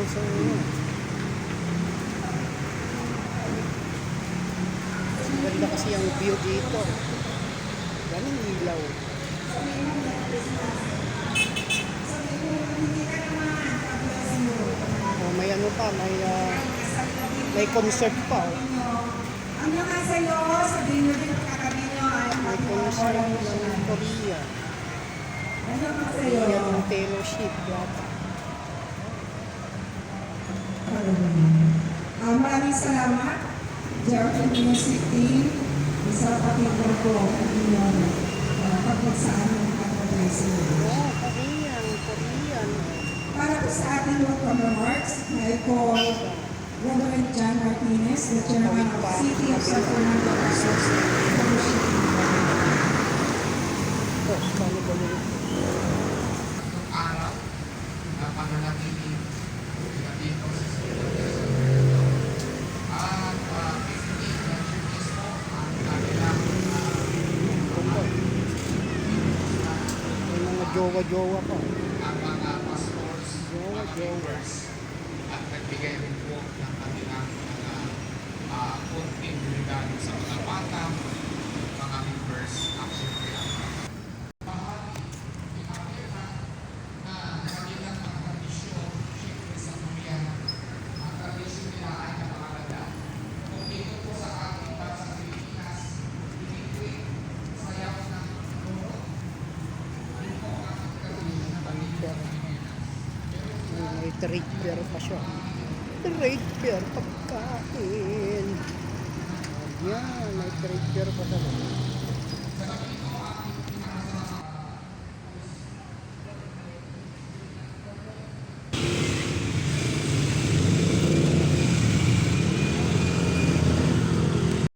sa inyo. Ganda kasi ang view dito. Ganun ilaw. Oh, may ano pa, may concert pa. Oh. Ang mga sa'yo, sabihin nyo din kakabi nyo ay May concert ng Korea. ano mga sa'yo? Korean fellowship yata. Maraming salamat, Jericho University, sa pakinggan ko ang inyong pagpagsaan ng advertising. Oh, Korean. Para po sa ating welcome remarks, I call Reverend John Martinez, the Chairman of City of San Fernando Fellowship. Oh, paano ba yun? Araw na pananatili dito sa at 15 na churches po ang kanilang May mga jowa-jowa pa. ang mga pastors, mga Jowa-jowa. members at nagbigay rin po ng kanilang mga konting regalo sa mga bata, mga members, action kaya. May trade fair pa siya. Trade fair pagkain. Ayan, may trade fair pa talaga.